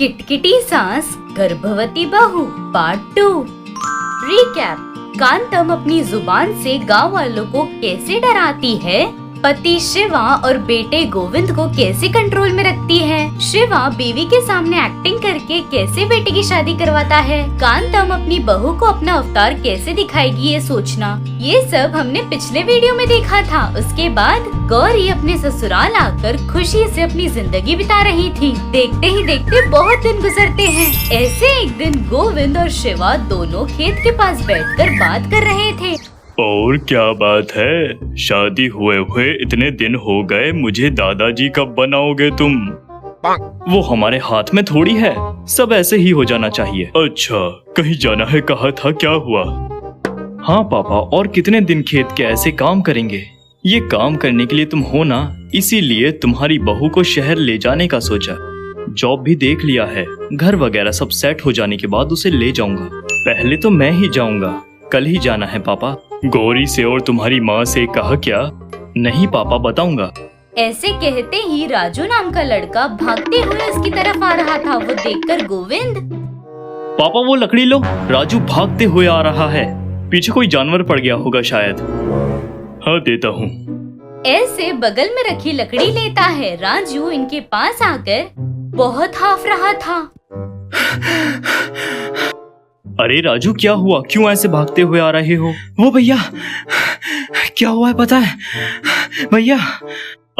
किटकिटी सास गर्भवती बहू पार्ट 2। रिकैप। कांतम अपनी जुबान से गांव वालों को कैसे डराती है, पति शिवा और बेटे गोविंद को कैसे कंट्रोल में रखती है, शिवा बीवी के सामने एक्टिंग करके कैसे बेटे की शादी करवाता है, कांतम अपनी बहू को अपना अवतार कैसे दिखाएगी ये सोचना, ये सब हमने पिछले वीडियो में देखा था। उसके बाद गौरी अपने ससुराल आकर खुशी से अपनी जिंदगी बिता रही थी। देखते ही देखते बहुत दिन गुजरते हैं। ऐसे एक दिन गोविंद और शिवा दोनों खेत के पास बैठकर बात कर रहे थे। और क्या बात है, शादी हुए इतने दिन हो गए, मुझे दादाजी कब बनाओगे तुम? वो हमारे हाथ में थोड़ी है, सब ऐसे ही हो जाना चाहिए। अच्छा, कहीं जाना है, कहा था, क्या हुआ? हाँ पापा, और कितने दिन खेत के ऐसे काम करेंगे? ये काम करने के लिए तुम हो ना, इसीलिए तुम्हारी बहू को शहर ले जाने का सोचा। जॉब भी देख लिया है, घर वगैरह सब सेट हो जाने के बाद उसे ले जाऊंगा। पहले तो मैं ही जाऊंगा, कल ही जाना है पापा। गौरी से और तुम्हारी माँ से कहा क्या? नहीं पापा, बताऊंगा। ऐसे कहते ही राजू नाम का लड़का भागते हुए उसकी तरफ आ रहा था। वो देखकर गोविंद, पापा वो लकड़ी लो, राजू भागते हुए आ रहा है, पीछे कोई जानवर पड़ गया होगा शायद। हाँ देता हूँ। ऐसे बगल में रखी लकड़ी लेता है। राजू इनके पास आकर बहुत हाफ रहा था। अरे राजू, क्या हुआ, क्यों ऐसे भागते हुए आ रहे हो? वो भैया, क्या हुआ है पता है भैया?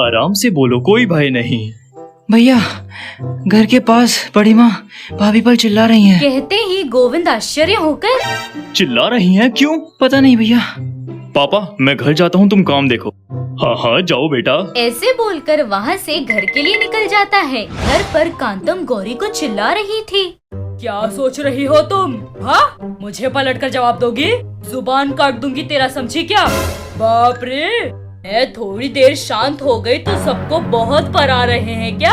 आराम से बोलो, कोई भय नहीं। भैया, घर के पास बड़ी माँ भाभी पर चिल्ला रही हैं। कहते ही गोविंद आश्चर्य होकर, चिल्ला रही हैं, क्यों? पता नहीं भैया। पापा मैं घर जाता हूँ, तुम काम देखो। हाँ हाँ जाओ बेटा। ऐसे बोलकर वहाँ से घर के लिए निकल जाता है। घर पर कांतम गौरी को चिल्ला रही थी। क्या सोच रही हो तुम? हाँ, मुझे पलट कर जवाब दोगी? जुबान काट दूंगी तेरा, समझी क्या? बाप रे, मैं थोड़ी देर शांत हो गई तो सबको बहुत पर आ रहे हैं क्या?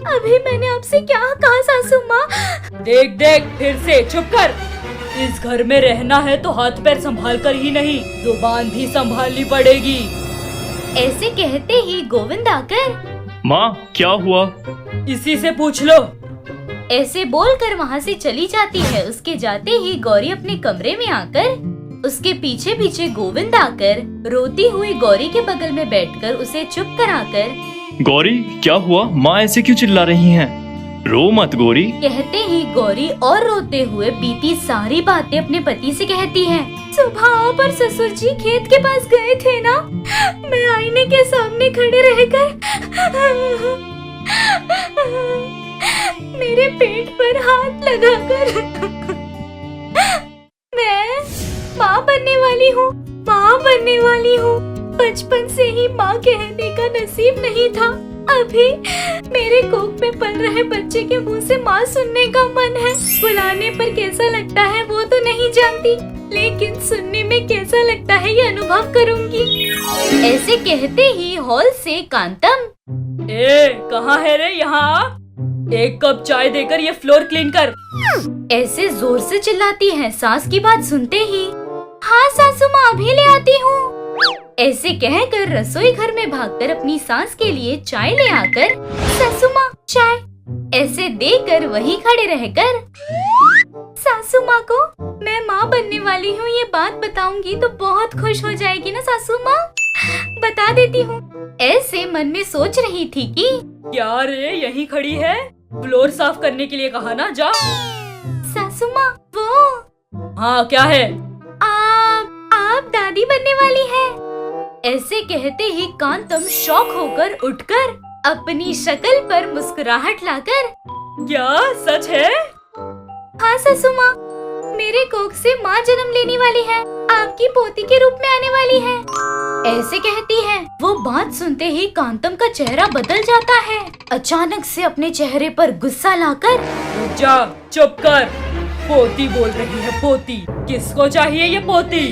अभी मैंने आपसे क्या कहा सासू माँ? देख देख, फिर से चुप कर। इस घर में रहना है तो हाथ पैर संभाल कर ही नहीं, जुबान भी संभालनी पड़ेगी। ऐसे कहते ही गोविंद आकर, माँ क्या हुआ? इसी से पूछ लो। ऐसे बोलकर वहाँ से चली जाती है। उसके जाते ही गौरी अपने कमरे में आकर उसके पीछे पीछे गोविंद आकर रोती हुई गौरी के बगल में बैठकर उसे चुप कराकर, गौरी क्या हुआ, माँ ऐसे क्यों चिल्ला रही हैं? रो मत गौरी। कहते ही गौरी और रोते हुए बीती सारी बातें अपने पति से कहती है। सुबह पर ससुर जी खेत के पास गए थे ना, मैं आईने के सामने खड़े रहकर मेरे पेट पर हाथ लगाकर मैं माँ बनने वाली हूँ, माँ बनने वाली हूँ। बचपन से ही माँ कहने का नसीब नहीं था। अभी मेरे कोख में पल रहे बच्चे के मुंह से माँ सुनने का मन है। बुलाने पर कैसा लगता है वो तो नहीं जानती, लेकिन सुनने में कैसा लगता है ये अनुभव करूँगी। ऐसे कहते ही हॉल से कांतम, कहाँ है रे? यहाँ एक कप चाय देकर ये फ्लोर क्लीन कर। ऐसे जोर से चिल्लाती है। सास की बात सुनते ही, हाँ सासू माँ अभी ले आती हूँ। ऐसे कहकर रसोई घर में भागकर अपनी सास के लिए चाय ले आकर, सासू माँ चाय, ऐसे देकर वहीं खड़े रहकर, सासू माँ को मैं माँ बनने वाली हूँ ये बात बताऊंगी तो बहुत खुश हो जाएगी ना सासू माँ, बता देती हूँ। ऐसे मन में सोच रही थी कि क्या रे, यहीं खड़ी है? फ्लोर साफ करने के लिए कहा ना, जा। सासू माँ वो, हाँ क्या है? आप दादी बनने वाली है। ऐसे कहते ही कांतम शॉक होकर उठकर अपनी शक्ल पर मुस्कुराहट लाकर, क्या सच है? हाँ सासू माँ, मेरे कोख से माँ जन्म लेने वाली है, आपकी पोती के रूप में आने वाली है। ऐसे कहती है। वो बात सुनते ही कांतम का चेहरा बदल जाता है। अचानक से अपने चेहरे पर गुस्सा लाकर, जा, चुप कर। पोती बोल रही है, पोती? किसको चाहिए ये पोती?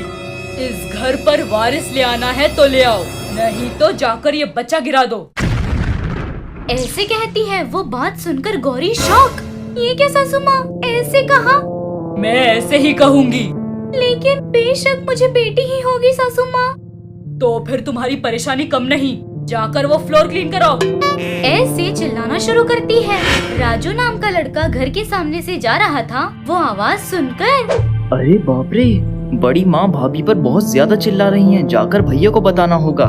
इस घर पर वारिस ले आना है तो ले आओ, नहीं तो जाकर ये बच्चा गिरा दो। ऐसे कहती है। वो बात सुनकर गौरी शॉक, ये क्या सासू माँ, ऐसे कहा? मैं ऐसे ही कहूँगी। लेकिन बेशक मुझे बेटी ही होगी सासू माँ। तो फिर तुम्हारी परेशानी कम नहीं। जाकर वो फ्लोर क्लीन करो। ऐसे चिल्लाना शुरू करती है। राजू नाम का लड़का घर के सामने से जा रहा था। वो आवाज सुनकर अरे बाप रे, बड़ी माँ भाभी पर बहुत ज्यादा चिल्ला रही हैं, जाकर भैया को बताना होगा।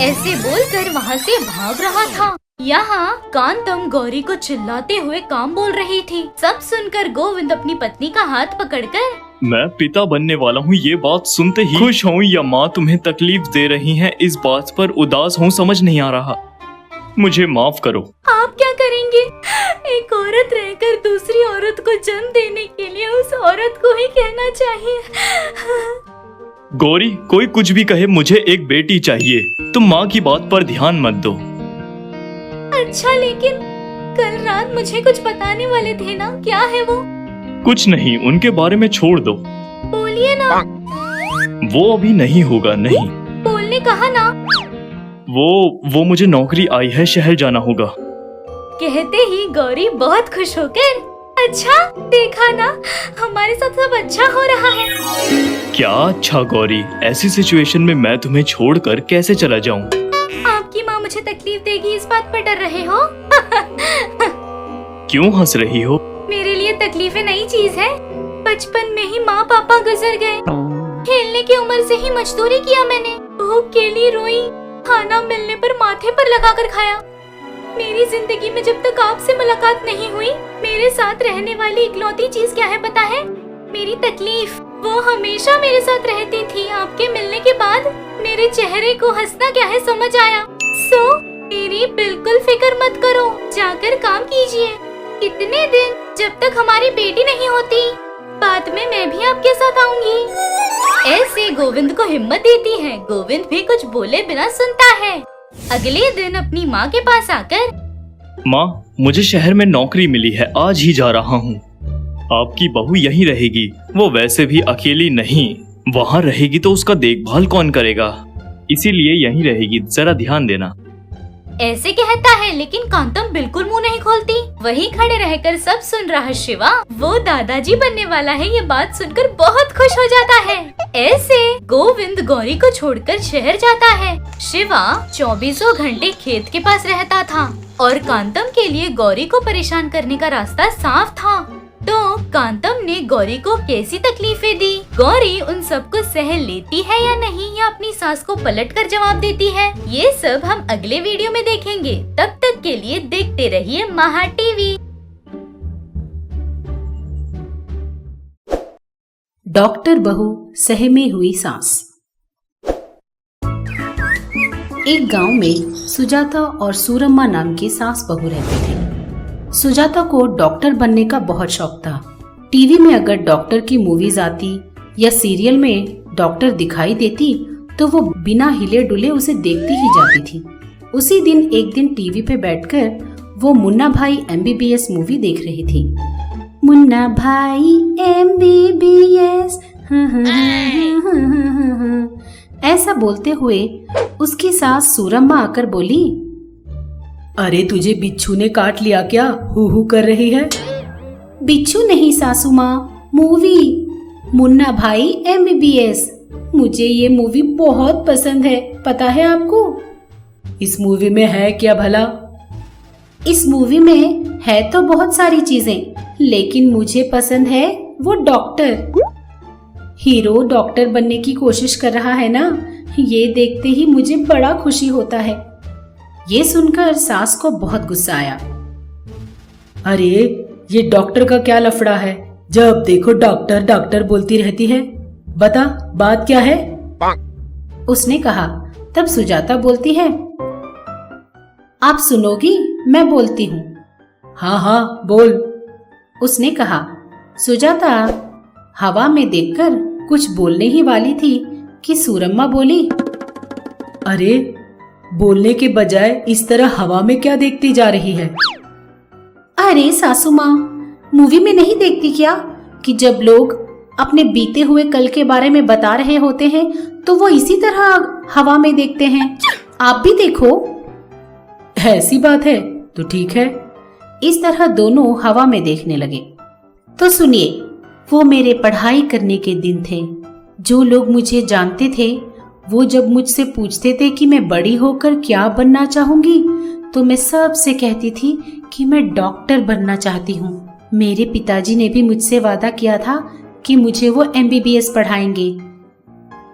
ऐसे बोलकर वहाँ से भाग रहा था। यहाँ कांतम गौरी को चिल्लाते हुए काम बोल रही थी। सब सुनकर गोविंद अपनी पत्नी का हाथ पकड़कर मैं पिता बनने वाला हूँ, ये बात सुनते ही खुश हूँ या माँ तुम्हें तकलीफ दे रही हैं, इस बात पर उदास हूँ, समझ नहीं आ रहा। मुझे माफ करो। आप क्या करेंगे? एक औरत रहकर दूसरी औरत को जन्म देने के लिए उस औरत को ही कहना चाहिए। गौरी, कोई कुछ भी कहे, मुझे एक बेटी चाहिए। तुम माँ की बात पर ध्यान मत दो। अच्छा, लेकिन कल रात मुझे कुछ बताने वाले थे ना, क्या है वो? कुछ नहीं, उनके बारे में छोड़ दो। बोलिए ना। वो अभी नहीं होगा। नहीं, बोलने कहा ना। वो मुझे नौकरी आई है, शहर जाना होगा। कहते ही गौरी बहुत खुश होकर, अच्छा देखा ना, हमारे साथ सब अच्छा हो रहा है। क्या अच्छा गौरी, ऐसी सिचुएशन में मैं तुम्हें छोड़कर कैसे चला जाऊं? आपकी माँ मुझे तकलीफ देगी, इस बात पर डर रहे हो? क्यों हंस रही हो? मेरे लिए तकलीफें नई चीज है। बचपन में ही माँ पापा गुजर गए। खेलने की उम्र से ही मजदूरी किया मैंने, भूख के लिए रोई, खाना मिलने पर माथे पर लगाकर खाया। मेरी जिंदगी में जब तक आपसे मुलाकात नहीं हुई, मेरे साथ रहने वाली इकलौती चीज क्या है पता है? मेरी तकलीफ। वो हमेशा मेरे साथ रहती थी। आपके मिलने के बाद मेरे चेहरे को हंसना क्या है समझ आया। मेरी बिल्कुल फिक्र मत करो, जाकर काम कीजिए। कितने दिन, जब तक हमारी बेटी नहीं होती, बाद में मैं भी आपके साथ आऊंगी। ऐसे गोविंद को हिम्मत देती है। गोविंद भी कुछ बोले बिना सुनता है। अगले दिन अपनी माँ के पास आकर, माँ, मुझे शहर में नौकरी मिली है, आज ही जा रहा हूँ। आपकी बहू यहीं रहेगी। वो वैसे भी अकेली नहीं, वहाँ रहेगी तो उसका देखभाल कौन करेगा, इसीलिए यहीं रहेगी, जरा ध्यान देना। ऐसे कहता है, लेकिन कांतम बिल्कुल मुंह नहीं खोलती। वहीं खड़े रहकर सब सुन रहा शिवा, वो दादाजी बनने वाला है, ये बात सुनकर बहुत खुश हो जाता है। ऐसे गोविंद गौरी को छोड़कर शहर जाता है। शिवा 24 घंटे खेत के पास रहता था और कांतम के लिए गौरी को परेशान करने का रास्ता साफ था। तो कांतम ने गौरी को कैसी तकलीफें दी, गौरी उन सबको सह लेती है या नहीं, या अपनी सास को पलटकर जवाब देती है, ये सब हम अगले वीडियो में देखेंगे। तब तक के लिए देखते रहिए महा टीवी। डॉक्टर बहू सहमे हुई सांस। एक गांव में सुजाता और सूरम्मा नाम की सास बहू रहते थे। सुजाता को डॉक्टर बनने का बहुत शौक था। टीवी में अगर डॉक्टर की मूवीज आती या सीरियल में डॉक्टर दिखाई देती तो वो बिना हिले डुले उसे देखती ही जाती थी। उसी दिन एक दिन टीवी पे बैठकर वो मुन्ना भाई MBBS मूवी देख रही थी। मुन्ना भाई MBBS ऐसा बोलते हुए उसकी सास सूरम्मा आकर बोली, अरे तुझे बिच्छू ने काट लिया क्या, हु हु कर रही है? बिच्छू नहीं सासू माँ, मूवी मुन्ना भाई MBBS। मुझे ये मूवी बहुत पसंद है, पता है आपको? इस मूवी में है क्या भला? इस मूवी में है तो बहुत सारी चीजें, लेकिन मुझे पसंद है वो डॉक्टर। हीरो डॉक्टर बनने की कोशिश कर रहा है ना, ये देखते ही मुझे बड़ा खुशी होता है। ये सुनकर सास को बहुत गुस्सा आया। अरे ये डॉक्टर का क्या लफड़ा है, जब देखो डॉक्टर डॉक्टर बोलती रहती है, बता बात क्या है? उसने कहा। तब सुजाता बोलती है, आप सुनोगी, मैं बोलती हूँ। हाँ हाँ बोल। उसने कहा। सुजाता हवा में देखकर कुछ बोलने ही वाली थी कि सूरम्मा बोली, अरे बोलने के बजाय इस तरह हवा में क्या देखती जा रही है? अरे सासू माँ, मूवी में नहीं देखती क्या कि जब लोग अपने बीते हुए कल के बारे में बता रहे होते हैं तो वो इसी तरह हवा में देखते हैं। आप भी देखो। ऐसी बात है तो ठीक है। इस तरह दोनों हवा में देखने लगे। तो सुनिए, वो मेरे पढ़ाई करने के दिन थे। जो लोग मुझे जानते थे वो जब मुझसे पूछते थे कि मैं बड़ी होकर क्या बनना चाहूंगी, तो मैं सबसे कहती थी कि मैं डॉक्टर बनना चाहती हूँ। मेरे पिताजी ने भी मुझसे वादा किया था कि मुझे वो MBBS पढ़ाएंगे।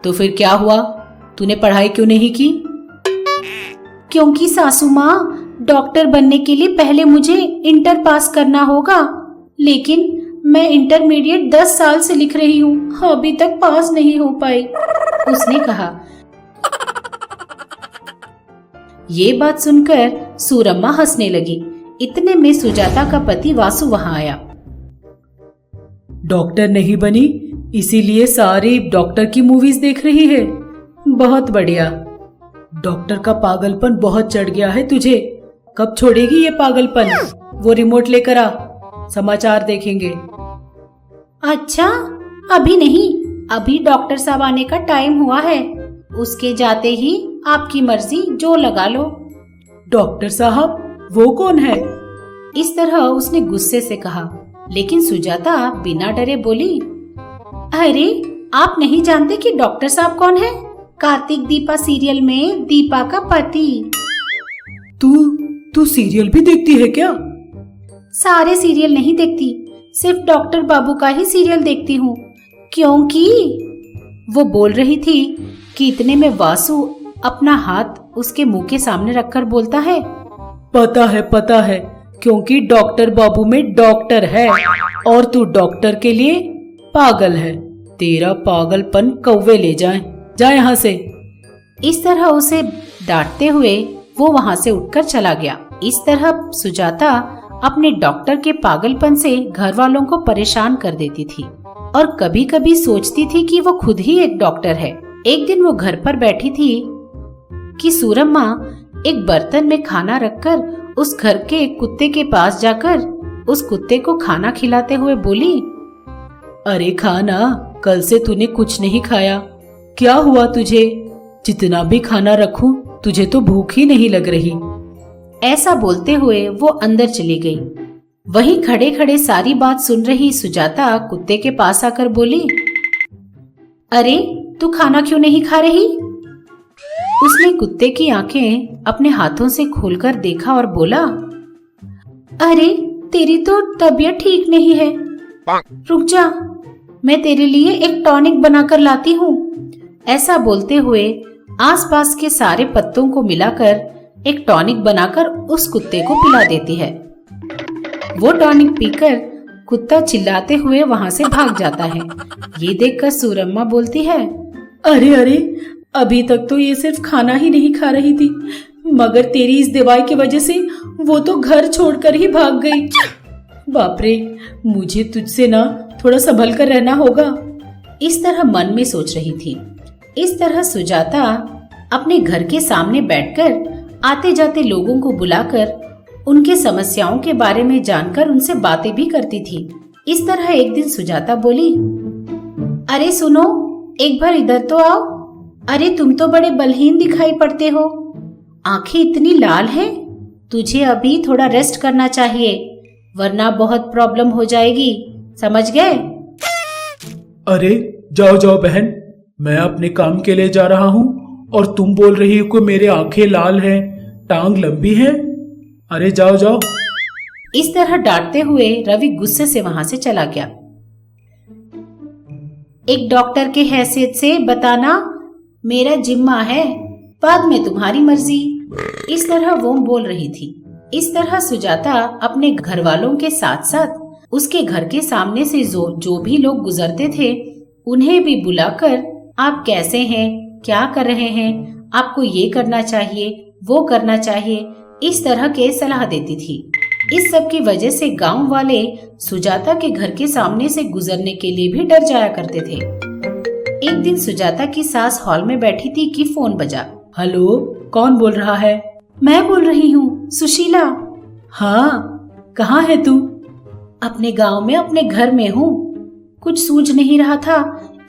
तो फिर क्या हुआ? तूने पढ़ाई क्यों नहीं की? क्योंकि सासू माँ, डॉक्टर बनने के लिए पहले मुझे इंटर पास करना होगा, लेकिन मैं इंटरमीडिएट 10 साल से लिख रही हूँ, अभी तक पास नहीं हो पाई, उसने कहा। ये बात सुनकर सूरम्मा हंसने लगी। इतने में सुजाता का पति वासु वहां आया। डॉक्टर नहीं बनी, इसीलिए सारी डॉक्टर की मूवीज देख रही है। बहुत बढ़िया। डॉक्टर का पागलपन बहुत चढ़ गया है तुझे। कब छोड़ेगी ये पागलपन? वो रिमोट लेकर आ, समाचार देखेंगे। अच्छा, अभी नहीं, अभी डॉक्टर साहब आने का टाइम हुआ है, उसके जाते ही आपकी मर्जी, जो लगा लो। डॉक्टर साहब, वो कौन है? इस तरह उसने गुस्से से कहा। लेकिन सुजाता बिना डरे बोली, अरे आप नहीं जानते कि डॉक्टर साहब कौन है? कार्तिक दीपा सीरियल में दीपा का पति। तू सीरियल भी देखती है क्या? सारे सीरियल नहीं देखती, सिर्फ डॉक्टर बाबू का ही सीरियल देखती हूँ। क्योंकि वो बोल रही थी कि इतने में वासु अपना हाथ उसके मुंह के सामने रखकर बोलता है, पता है, क्योंकि डॉक्टर बाबू में डॉक्टर है और तू डॉक्टर के लिए पागल है। तेरा पागलपन कौवे ले जाए, जा यहाँ से। इस तरह उसे डांटते हुए वो वहां से उठकर चला गया। इस तरह सुजाता अपने डॉक्टर के पागलपन से घर वालों को परेशान कर देती थी और कभी कभी सोचती थी कि वो खुद ही एक डॉक्टर है। एक दिन वो घर पर बैठी थी कि सूरम्मा एक बर्तन में खाना रखकर उस घर के एक कुत्ते के पास जाकर उस कुत्ते को खाना खिलाते हुए बोली, अरे खाना, कल से तूने कुछ नहीं खाया, क्या हुआ तुझे? जितना भी खाना रखूं तुझे तो भूख ही नहीं लग रही। ऐसा बोलते हुए वो अंदर चली गई। वहीं खड़े खड़े सारी बात सुन रही सुजाता कुत्ते के पास आकर बोली, अरे तू खाना क्यों नहीं खा रही? उसने कुत्ते की आंखें अपने हाथों से खोलकर देखा और बोला, अरे तेरी तो तबीयत ठीक नहीं है, रुक जा, मैं तेरे लिए एक टॉनिक बनाकर लाती हूँ। ऐसा बोलते हुए आसपास के सारे पत्तों को मिलाकर एक टॉनिक बनाकर उस कुत्ते को पिला देती है। वो टॉनिक पीकर कुत्ता चिल्लाते हुए वहां से भाग जाता है। ये देखकर सूरम्मा बोलती है, अरे अभी तक तो ये सिर्फ खाना ही नहीं खा रही थी, मगर तेरी इस दवाई की वजह से वो तो घर छोड़कर ही भाग गई। बाप रे, मुझे तुझसे ना थोड़ा संभल कर रहना होगा। इस तरह मन में सोच रही थी। इस तरह सुजाता अपने घर के सामने बैठकर आते जाते लोगों को बुलाकर उनके समस्याओं के बारे में जानकर उनसे बातें भी करती थी। इस तरह एक दिन सुजाता बोली, अरे सुनो, एक बार इधर तो आओ। अरे तुम तो बड़े बलहीन दिखाई पड़ते हो, आंखें इतनी लाल हैं, तुझे अभी थोड़ा रेस्ट करना चाहिए, वरना बहुत प्रॉब्लम हो जाएगी, समझ गए? अरे जाओ बहन, मैं अपने काम के लिए जा रहा हूँ और तुम बोल रही हो कि मेरे आंखें लाल हैं, टांग लंबी है। अरे जाओ। इस तरह डांटते हुए रवि गुस्से से वहां से चला गया। एक डॉक्टर के हैसियत से बताना मेरा जिम्मा है, बाद में तुम्हारी मर्जी। इस तरह वो बोल रही थी। इस तरह सुजाता अपने घर वालों के साथ साथ उसके घर के सामने से जो भी लोग गुजरते थे उन्हें भी बुलाकर, आप कैसे हैं, क्या कर रहे हैं, आपको ये करना चाहिए, वो करना चाहिए, इस तरह के सलाह देती थी। इस सब की वजह से गांव वाले सुजाता के घर के सामने से गुजरने के लिए भी डर जाया करते थे। एक दिन सुजाता की सास हॉल में बैठी थी कि फोन बजा। हेलो, कौन बोल रहा है? मैं बोल रही हूँ, सुशीला। हाँ, कहाँ है तू? अपने गांव में अपने घर में हूँ। कुछ सूझ नहीं रहा था,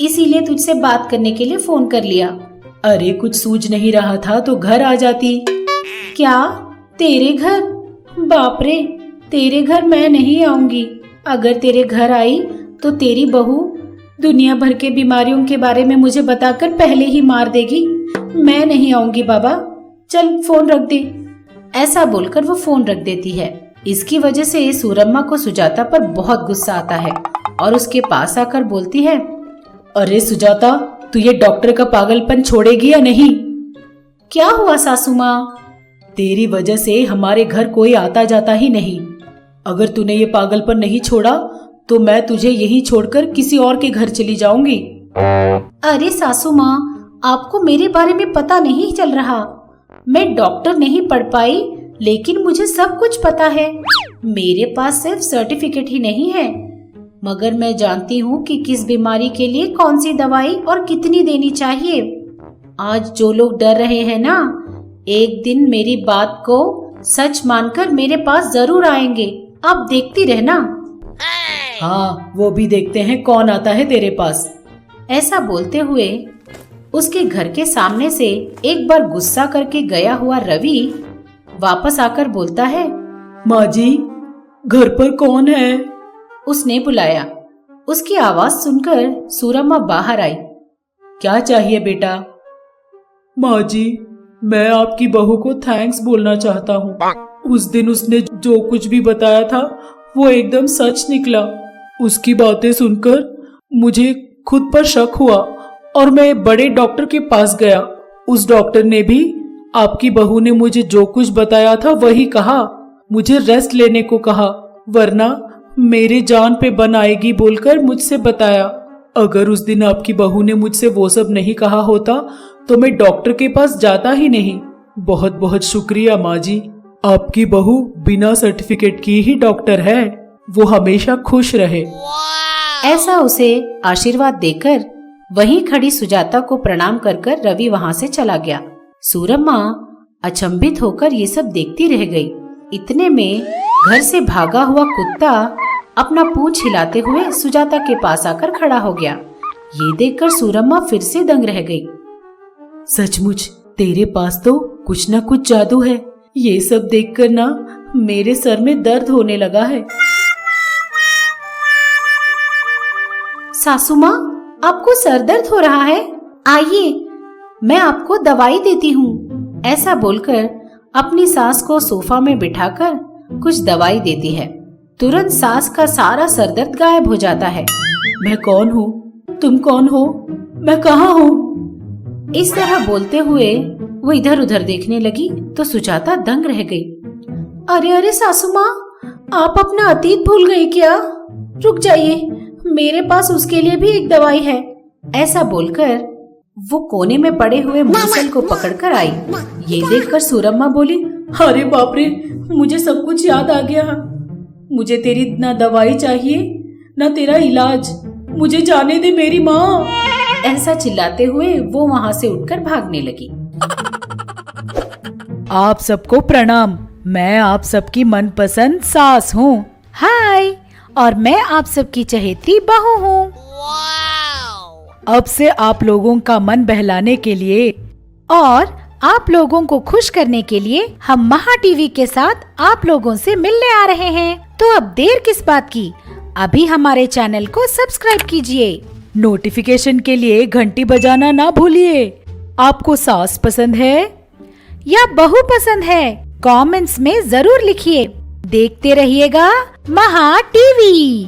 इसीलिए तुझसे बात करने के लिए फोन कर लिया। अरे कुछ सूझ नहीं रहा था तो घर आ जाती। क्या? तेरे घर? बाप रे, तेरे घर मैं नहीं आऊंगी। अगर तेरे घर आई तो तेरी बहू दुनिया भर के बीमारियों के बारे में मुझे बताकर पहले ही मार देगी। मैं नहीं आऊंगी बाबा, चल फोन रख दे। ऐसा बोलकर वो फोन रख देती है। इसकी वजह से सूरम्मा को सुजाता पर बहुत गुस्सा आता है और उसके पास आकर बोलती है, अरे सुजाता, तू ये डॉक्टर का पागलपन छोड़ेगी या नहीं? क्या हुआ सासू माँ? तेरी वजह से हमारे घर कोई आता जाता ही नहीं। अगर तूने ये पागलपन नहीं छोड़ा तो मैं तुझे यही छोड़कर किसी और के घर चली जाऊंगी। अरे सासू माँ, आपको मेरे बारे में पता नहीं चल रहा। मैं डॉक्टर नहीं पढ़ पाई, लेकिन मुझे सब कुछ पता है। मेरे पास सिर्फ सर्टिफिकेट ही नहीं है, मगर मैं जानती हूँ कि किस बीमारी के लिए कौन सी दवाई और कितनी देनी चाहिए। आज जो लोग डर रहे हैं ना, एक दिन मेरी बात को सच मानकर मेरे पास जरूर आएंगे। आप देखती रहना। हाँ, वो भी देखते हैं कौन आता है तेरे पास। ऐसा बोलते हुए उसके घर के सामने से एक बार गुस्सा करके गया हुआ रवि वापस आकर बोलता है, माँ जी, घर पर कौन है? उसने बुलाया। उसकी आवाज सुनकर सूरम्मा बाहर आई। क्या चाहिए बेटा? माँ जी, मैं आपकी बहू को थैंक्स बोलना चाहता हूँ। उस दिन उसने जो कुछ भी बताया था वो एकदम सच निकला। उसकी बातें सुनकर मुझे खुद पर शक हुआ और मैं बड़े डॉक्टर के पास गया। उस डॉक्टर ने भी आपकी बहू ने मुझे जो कुछ बताया था वही कहा। मुझे रेस्ट लेने को कहा, वरना मेरे जान पे बन आएगी बोलकर मुझसे बताया। अगर उस दिन आपकी बहू ने मुझसे वो सब नहीं कहा होता तो मैं डॉक्टर के पास जाता ही नहीं। बहुत बहुत शुक्रिया माँ जी। आपकी बहू बिना सर्टिफिकेट की ही डॉक्टर है। वो हमेशा खुश रहे। ऐसा उसे आशीर्वाद देकर वहीं खड़ी सुजाता को प्रणाम कर कर रवि वहां से चला गया। सूरम्मा अचंभित होकर ये सब देखती रह गई। इतने में घर से भागा हुआ कुत्ता अपना पूंछ हिलाते हुए सुजाता के पास आकर खड़ा हो गया। ये देखकर सूरम्मा फिर से दंग रह गई। सचमुच तेरे पास तो कुछ ना कुछ जादू है। ये सब देखकर ना मेरे सर में दर्द होने लगा है। सासू माँ, आपको सर दर्द हो रहा है? आइए, मैं आपको दवाई देती हूँ। ऐसा बोलकर अपनी सास को सोफा में बिठाकर कुछ दवाई देती है। तुरंत सास का सारा सरदर्द गायब हो जाता है। मैं कौन हूँ? तुम कौन हो? मैं कहाँ हूँ? इस तरह बोलते हुए वो इधर उधर देखने लगी तो सुजाता दंग रह गई। अरे अरे सासू माँ, आप अपना अतीत भूल गई क्या? रुक जाइए, मेरे पास उसके लिए भी एक दवाई है। ऐसा बोलकर वो कोने में पड़े हुए मूसल को पकड़कर आई। ये देखकर सूरम्मा बोली, अरे बाप रे, मुझे सब कुछ याद आ गया। मुझे तेरी ना दवाई चाहिए ना तेरा इलाज। मुझे जाने दे मेरी माँ। ऐसा चिल्लाते हुए वो वहाँ से उठकर भागने लगी। आप सबको प्रणाम। मैं आप सबकी मनपसंद सास हूँ। हाय, और मैं आप सबकी चहेती बहू हूँ। अब से आप लोगों का मन बहलाने के लिए और आप लोगों को खुश करने के लिए हम महा टीवी के साथ आप लोगों से मिलने आ रहे हैं। तो अब देर किस बात की, अभी हमारे चैनल को सब्सक्राइब कीजिए। नोटिफिकेशन के लिए घंटी बजाना ना भूलिए। आपको सास पसंद है या बहू पसंद है? कमेंट्स में जरूर लिखिए। देखते रहिएगा महा टीवी।